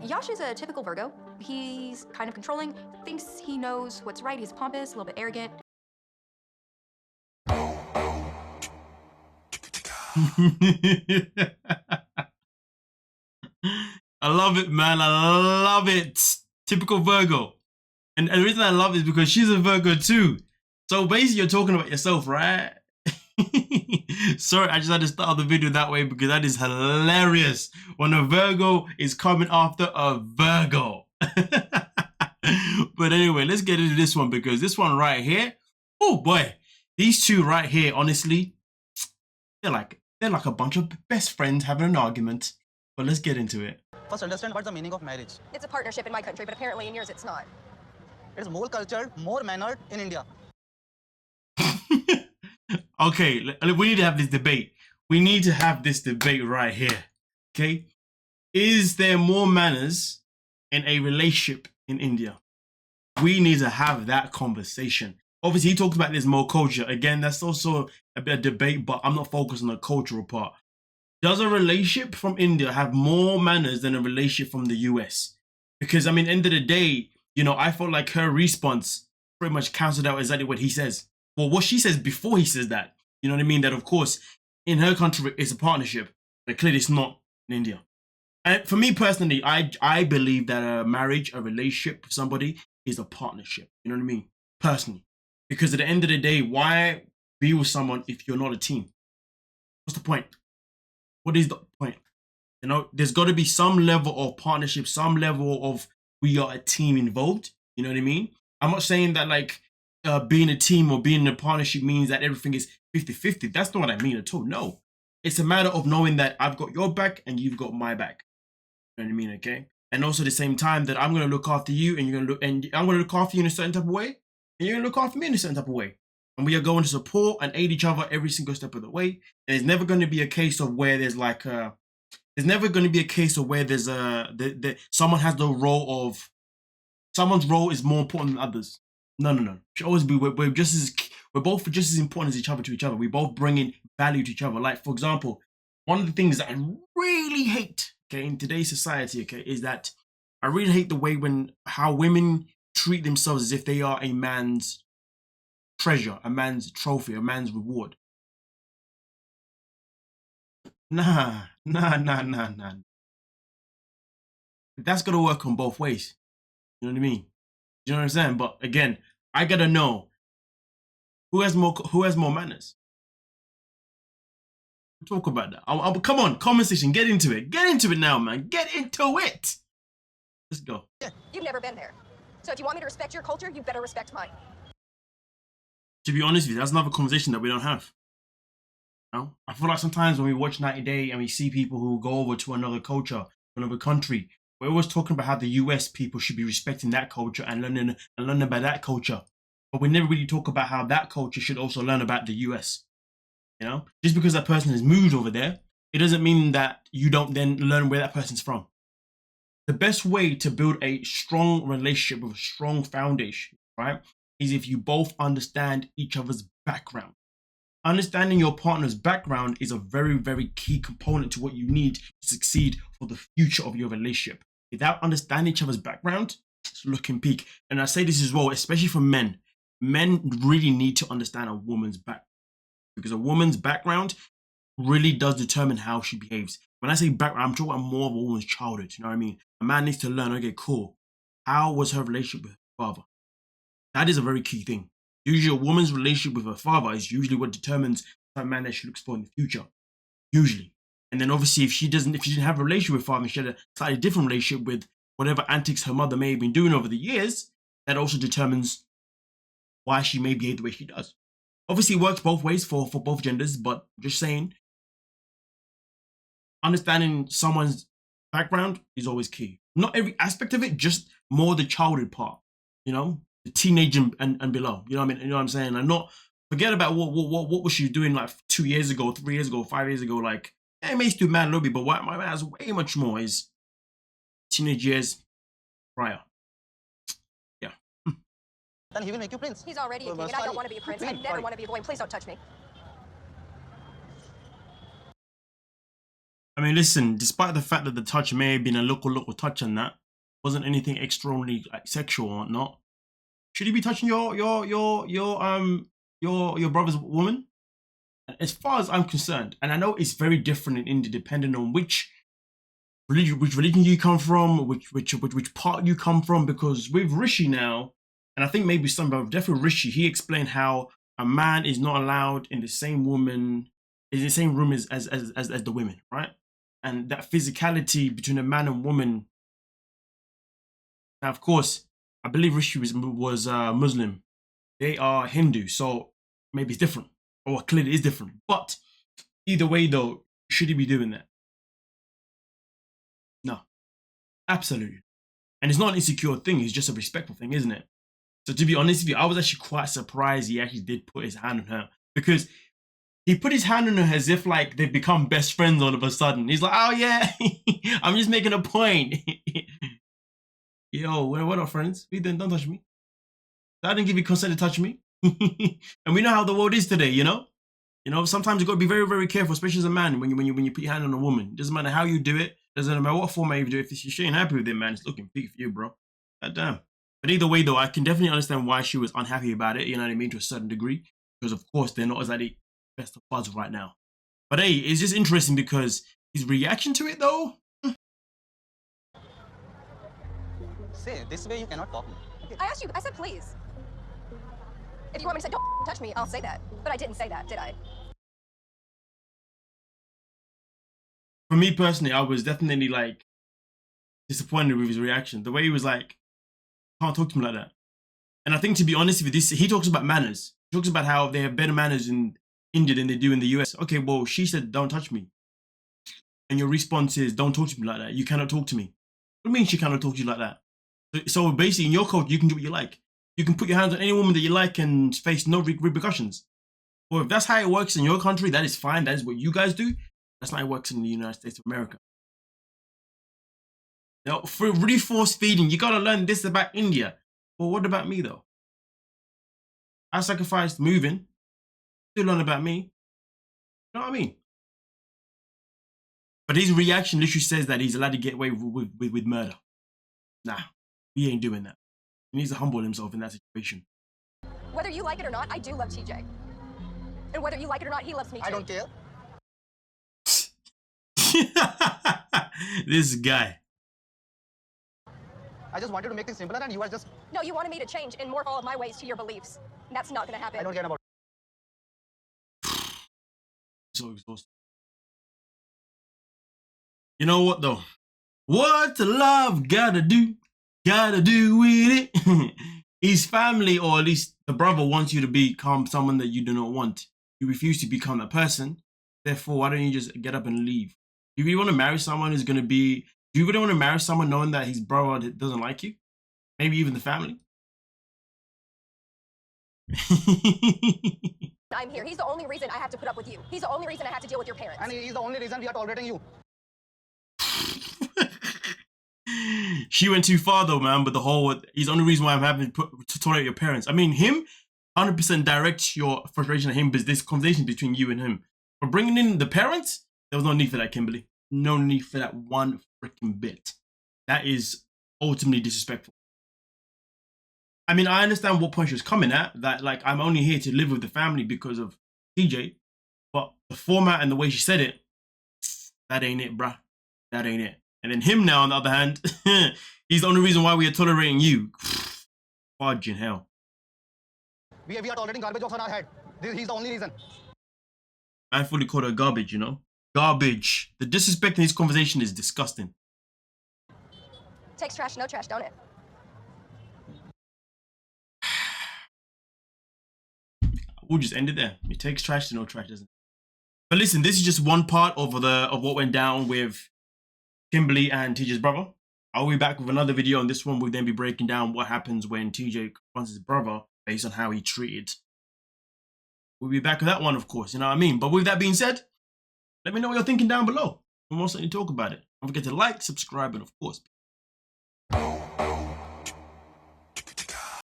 Yash is a typical Virgo. He's kind of controlling, thinks he knows what's right. He's pompous, a little bit arrogant. I love it, man. I love it. Typical Virgo. And the reason I love it is because she's a Virgo too. So basically, you're talking about yourself, right? Sorry, I just had to start the video that way because that is hilarious. When a Virgo is coming after a Virgo. But anyway, let's get into this one because this one right here, oh boy, these two right here, honestly, they're like a bunch of best friends having an argument. But let's get into it. First, understand what's the meaning of marriage. It's a partnership in my country, but apparently in yours it's not. It's more cultured, more mannered in India. Okay, we need to have this debate. We need to have this debate right here. Okay, is there more manners in a relationship in India? We need to have that conversation. Obviously, he talks about this more culture. Again, that's also a bit of debate, but I'm not focused on the cultural part. Does a relationship from India have more manners than a relationship from the US? Because, I mean, end of the day, you know, I felt like her response pretty much cancelled out exactly what he says. Well, what she says before he says that. You know what I mean? That, of course, in her country, it's a partnership. But clearly, it's not in India. And for me personally, I believe that a marriage, a relationship with somebody is a partnership. You know what I mean? Personally. Because at the end of the day, why be with someone if you're not a team? What's the point? What is the point? You know, there's got to be some level of partnership, some level of we are a team involved. You know what I mean? I'm not saying that like being a team or being in a partnership means that everything is 50-50. That's not what I mean at all. No. It's a matter of knowing that I've got your back and you've got my back. You know what I mean? Okay. And also at the same time that I'm going to look after you and you're going to look, and I'm going to look after you in a certain type of way. And you're going to look after me in a certain type of way. And we are going to support and aid each other every single step of the way. And there's never going to be a case of where there's like there's never going to be a case of where there's someone has the role of someone's role is more important than others. No. It should always be we're both just as important as each other to each other. We both bring in value to each other. Like for example, one of the things that I really hate, okay, in today's society, okay, is that I really hate the way how women treat themselves as if they are a man's treasure, a man's trophy, a man's reward. Nah. That's gotta work on both ways. You know what I mean? You know what I'm saying? But again, I gotta know who has more manners. We'll talk about that. Come on, conversation, get into it. Get into it now, man. Get into it. Let's go. You've never been there. So if you want me to respect your culture, you better respect mine. To be honest with you, that's another conversation that we don't have. You know? I feel like sometimes when we watch 90 Day and we see people who go over to another culture, another country, we're always talking about how the US people should be respecting that culture and learning about that culture. But we never really talk about how that culture should also learn about the US. You know? Just because that person has moved over there, it doesn't mean that you don't then learn where that person's from. The best way to build a strong relationship with a strong foundation, right, is if you both understand each other's background. Understanding your partner's background is a very, very key component to what you need to succeed for the future of your relationship. Without understanding each other's background, it's looking peak. And I say this as well, especially for men. Men really need to understand a woman's background because a woman's background really does determine how she behaves. When I say background, I'm talking about more of a woman's childhood. You know what I mean? A man needs to learn, okay, cool. How was her relationship with her father? That is a very key thing. Usually a woman's relationship with her father is usually what determines the man that she looks for in the future. Usually. And then obviously if she didn't have a relationship with father and she had a slightly different relationship with whatever antics her mother may have been doing over the years, that also determines why she may behave the way she does. Obviously it works both ways for both genders, but just saying, understanding someone's background is always key. Not every aspect of it, just more the childhood part, you know, the teenage and below. You know what I mean? You know what I'm saying? And not forget about what was she doing like 2 years ago, 3 years ago, 5 years ago. Like, it may still matter a little bit, but what matters way much more is teenage years prior. Yeah. Then he will make you prince. He's already a king, and I don't want to be a prince. I never want to be a boy. Please don't touch me. I mean, listen, despite the fact that the touch may have been a local touch on that, wasn't anything extraordinarily like sexual or not. Should he be touching your brother's woman? As far as I'm concerned, and I know it's very different in India depending on which religion you come from, which part you come from. Because with Rishi now, and I think maybe some, but definitely Rishi, he explained how a man is not allowed in the same room as the women, right? And that physicality between a man and woman. Now, of course, I believe Rishi was Muslim. They are Hindu, so maybe it's different. Or clearly it's different. But either way, though, should he be doing that? No, absolutely. And it's not an insecure thing. It's just a respectful thing, isn't it? So to be honest with you, I was actually quite surprised he actually did put his hand on her, because he put his hand on her as if like they've become best friends all of a sudden. He's like, oh yeah, I'm just making a point. Yo, we're not friends. We don't touch me. I didn't give you consent to touch me. And we know how the world is today, you know? You know, sometimes you got to be very, very careful, especially as a man, when you put your hand on a woman. It doesn't matter how you do it. Doesn't matter what format you do it. If she ain't happy with it, man, it's looking big for you, bro. God damn. But either way, though, I can definitely understand why she was unhappy about it, you know what I mean, to a certain degree. Because, of course, they're not as at the best of buds right now. But, hey, it's just interesting because his reaction to it, though. Say, this way you cannot talk me. Okay. I asked you, I said please. If you want me to say, don't touch me, I'll say that. But I didn't say that, did I? For me personally, I was definitely like disappointed with his reaction. The way he was like, can't talk to me like that. And I think, to be honest with you, he talks about manners. He talks about how they have better manners in India than they do in the US. Okay, well, she said, don't touch me. And your response is, don't talk to me like that. You cannot talk to me. What do you mean she cannot talk to you like that? So basically, in your culture, you can do what you like. You can put your hands on any woman that you like and face no repercussions. Well, if that's how it works in your country, that is fine. That is what you guys do. That's not how it works in the United States of America. Now, for really force feeding, you gotta learn this about India. Well, what about me though? I sacrificed moving. Still learn about me. You know what I mean? But his reaction literally says that he's allowed to get away with murder. Nah, he ain't doing that. He needs to humble himself in that situation. Whether you like it or not, I do love TJ. And whether you like it or not, he loves me too. I don't care. This guy. I just wanted to make things simpler and you are just... No, you wanted me to change and morph all of my ways to your beliefs. And that's not gonna happen. I don't care about... So exhausted. You know what though? What love gotta do with it. His family, or at least the brother, wants you to become someone that you do not want. You refuse to become that person. Therefore, why don't you just get up and leave? If you want to marry someone who's going to be... Do you really want to marry someone knowing that his brother doesn't like you? Maybe even the family? I'm here. He's the only reason I have to put up with you. He's the only reason I have to deal with your parents. And he's the only reason we are tolerating you. She went too far though, man, but the whole... He's the only reason why I'm having to tolerate your parents. I mean, him, 100% direct your frustration at him, because this conversation between you and him. But bringing in the parents, there was no need for that, Kimberly. No need for that one freaking bit. That is ultimately disrespectful. I mean, I understand what point she was coming at, that like, I'm only here to live with the family because of TJ, but the format and the way she said it, that ain't it, bruh. That ain't it. And then him now, on the other hand, he's the only reason why we are tolerating you. Fudge in hell. We are tolerating garbage on our head. He's the only reason. I fully called her garbage, you know? Garbage. The disrespect in this conversation is disgusting. Takes trash, no trash, don't it? We'll just end it there. It takes trash to no trash, doesn't it? But listen, this is just one part of what went down with Kimberly and TJ's brother. I'll be back with another video, and this one will then be breaking down what happens when TJ confronts his brother based on how he treated. We'll be back with that one, of course, you know what I mean? But with that being said, let me know what you're thinking down below. We'll most certainly talk about it. Don't forget to like, subscribe, and of course...